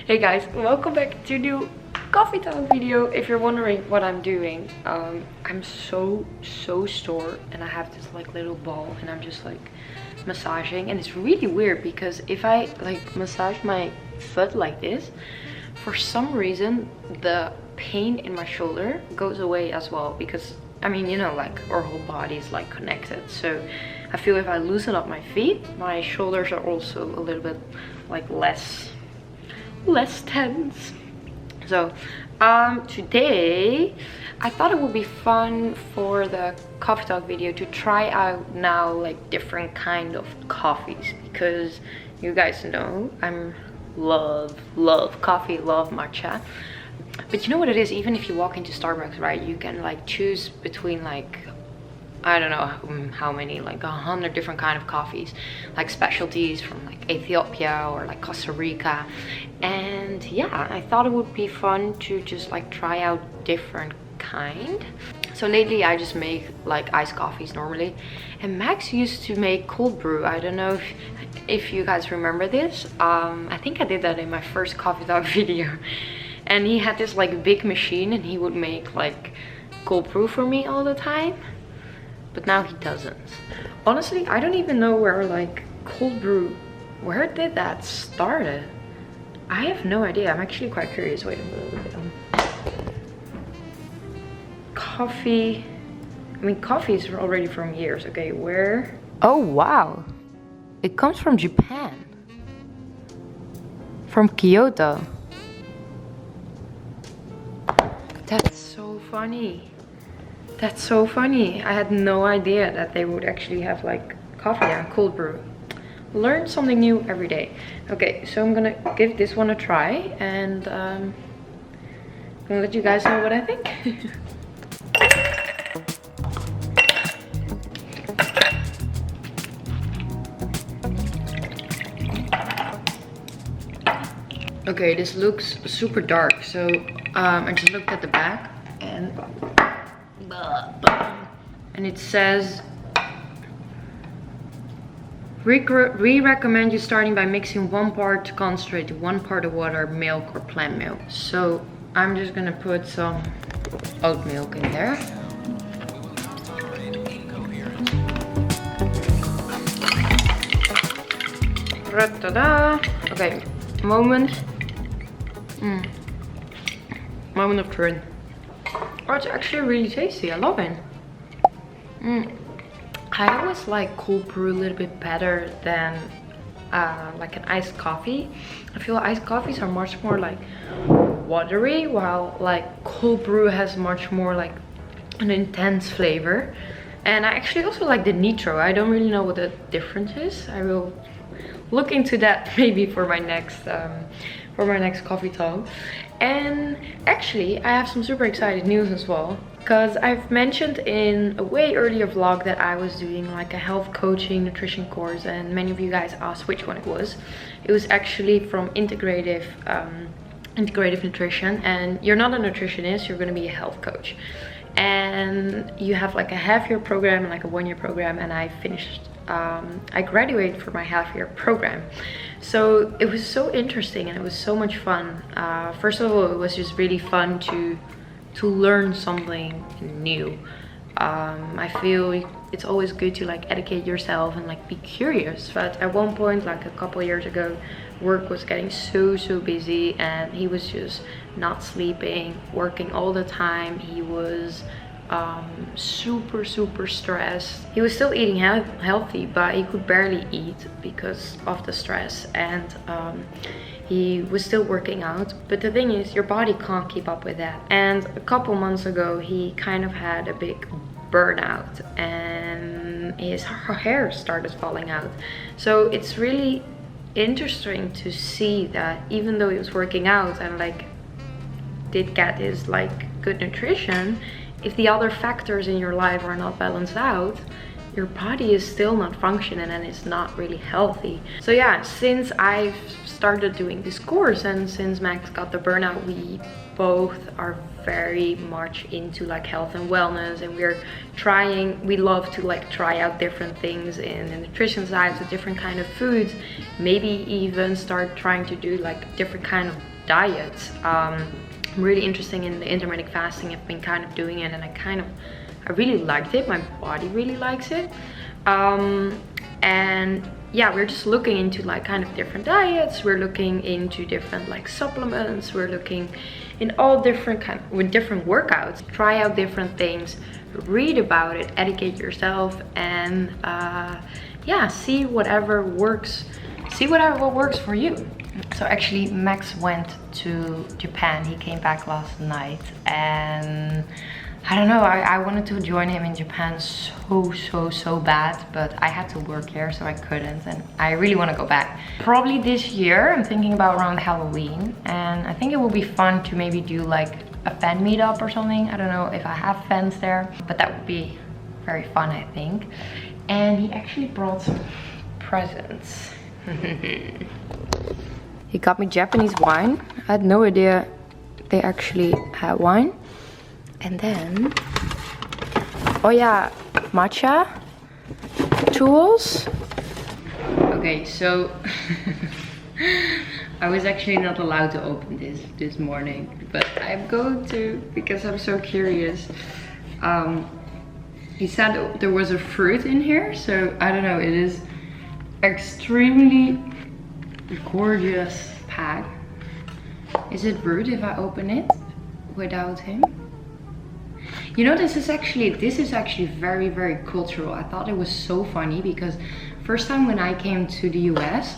Hey guys, welcome back to a new coffee talk video. If you're wondering what I'm doing, I'm so sore and I have this like little ball and I'm just like massaging, and it's really weird because if I like massage my foot like this, for some reason the pain in my shoulder goes away as well, because I mean, you know, like our whole body is like connected. So I feel if I loosen up my feet, my shoulders are also a little bit like less tense. So today I thought it would be fun for the coffee talk video to try out now like different kind of coffees, because you guys know I'm love coffee, love matcha. But you know what it is, even if you walk into Starbucks, right, you can like choose between like, I don't know how many, like 100 different kind of coffees, like specialties from like Ethiopia or like Costa Rica. And yeah, I thought it would be fun to just like try out different kind. So lately I just make like iced coffees normally, and Max used to make cold brew. I don't know if you guys remember this. I think I did that in my first coffee talk video, and he had this like big machine and he would make like cold brew for me all the time. But now he doesn't. Honestly, I don't even know where like cold brew, where did that started? I have no idea. I'm actually quite curious. Wait a little bit. Coffee. I mean, coffee is already from years. Okay, where? Oh wow, it comes from Japan. From Kyoto. That's so funny. That's so funny. I had no idea that they would actually have like coffee and cold brew. Learn something new every day. Okay, so I'm gonna give this one a try, and I'm gonna let you guys know what I think. Okay, this looks super dark, so I just looked at the back and it says we recommend you starting by mixing 1 part concentrate to 1 part of water, milk or plant milk. So I'm just gonna put some oat milk in there. Okay, moment of truth. Oh, it's actually really tasty. I love it. I always like cold brew a little bit better than like an iced coffee. I feel iced coffees are much more like watery, while like cold brew has much more like an intense flavor. And I actually also like the nitro. I don't really know what the difference is. I will look into that maybe for my next coffee talk. And actually I have some super excited news as well, because I've mentioned in a way earlier vlog that I was doing like a health coaching nutrition course, and many of you guys asked which one it was. It was actually from integrative nutrition. And you're not a nutritionist, you're going to be a health coach, and you have like a half-year program and like a 1-year program. And I finished I graduated for my half-year program. So it was so interesting and it was so much fun. First of all, it was just really fun to learn something new. I feel it's always good to like educate yourself and like be curious. But at one point, like a couple years ago, work was getting so busy, and he was just not sleeping, working all the time. He was super stressed. He was still eating healthy, but he could barely eat because of the stress, and he was still working out. But the thing is, your body can't keep up with that. And a couple months ago he kind of had a big burnout and his hair started falling out. So it's really interesting to see that even though he was working out and like did get his like good nutrition, if the other factors in your life are not balanced out, your body is still not functioning and it's not really healthy. So yeah, since I've started doing this course and since Max got the burnout, we both are very much into like health and wellness, and we love to like try out different things in the nutrition side, so different kind of foods, maybe even start trying to do like different kind of diets. I'm really interested in the intermittent fasting. I've been kind of doing it, and I really liked it. My body really likes it. And yeah, we're just looking into like kind of different diets. We're looking into different like supplements. We're looking in all different with different workouts. Try out different things, read about it, educate yourself, and yeah, see whatever works. See what works for you. So actually Max went to Japan. He came back last night, and I don't know, I wanted to join him in Japan so bad, but I had to work here, so I couldn't, and I really want to go back. Probably this year, I'm thinking about around Halloween, and I think it will be fun to maybe do like a fan meetup or something. I don't know if I have fans there, but that would be very fun, I think. And he actually brought some presents. He got me Japanese wine. I had no idea they actually had wine. And then, oh yeah, matcha tools. Okay, so I was actually not allowed to open this morning, but I'm going to because I'm so curious. He said there was a fruit in here, so I don't know, it is extremely gorgeous pack. Is it rude if I open it without him? You know, this is actually very cultural. I thought it was so funny because first time when I came to the US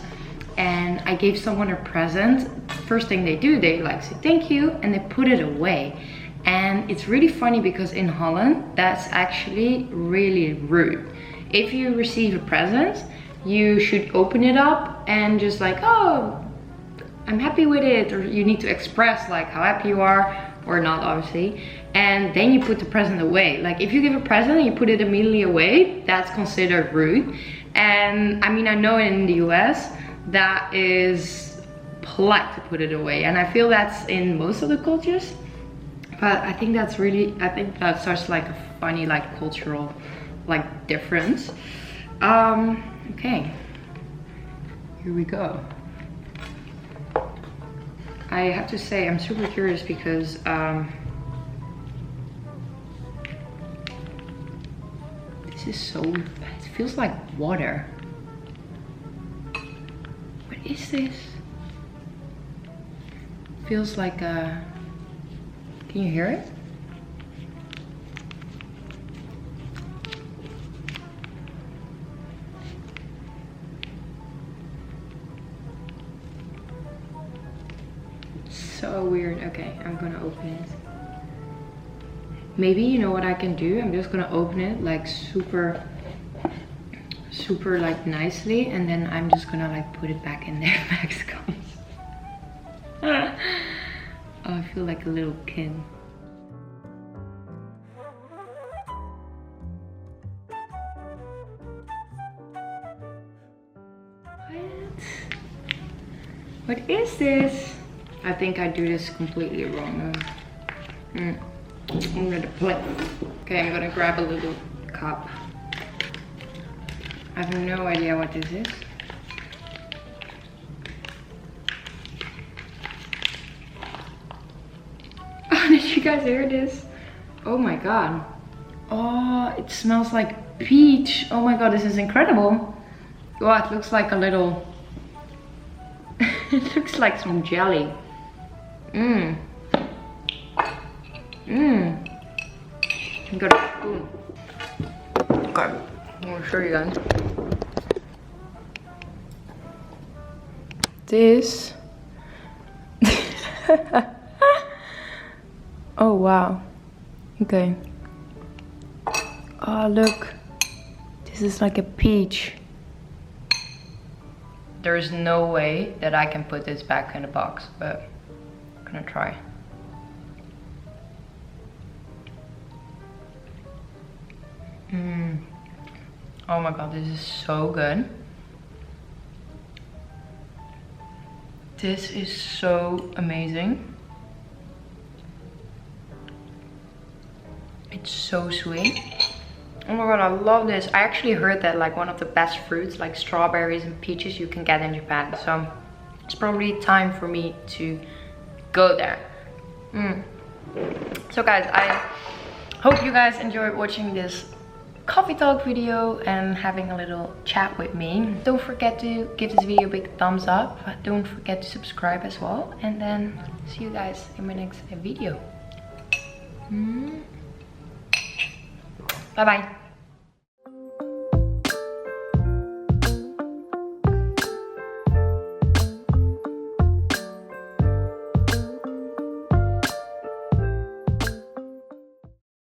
and I gave someone a present, first thing they do, they like say thank you and they put it away. And it's really funny because in Holland, that's actually really rude. If you receive a present, you should open it up and just like, oh, I'm happy with it, or you need to express like how happy you are, or not obviously, and then you put the present away. Like if you give a present and you put it immediately away, that's considered rude. And I mean, I know in the US that is polite to put it away, and I feel that's in most of the cultures, but I think that's such like a funny like cultural like difference. Okay, here we go. I have to say I'm super curious because this is so, it feels like water. What is this? Feels like a, can you hear it? So weird. Okay, I'm gonna open it. Maybe you know what I can do? I'm just gonna open it like super like nicely, and then I'm just gonna like put it back in there. Max comes. Oh, I feel like a little kid. What is this? I think I do this completely wrong. I'm gonna play. Okay, I'm gonna grab a little cup. I have no idea what this is. Oh, did you guys hear this? Oh my god. Oh, it smells like peach. Oh my god, this is incredible. Oh, it looks like a little... It looks like some jelly. I got a spoon. Okay, I'm gonna show you guys. This. Oh wow. Okay. Oh look. This is like a peach. There is no way that I can put this back in the box, but I'm gonna try. Oh my god, this is so good. This is so amazing. It's so sweet. Oh my god, I love this. I actually heard that like one of the best fruits, like strawberries and peaches, you can get in Japan. So it's probably time for me to go there. So guys, I hope you guys enjoyed watching this coffee talk video and having a little chat with me. Don't forget to give this video a big thumbs up. Don't forget to subscribe as well. And then see you guys in my next video. Bye bye.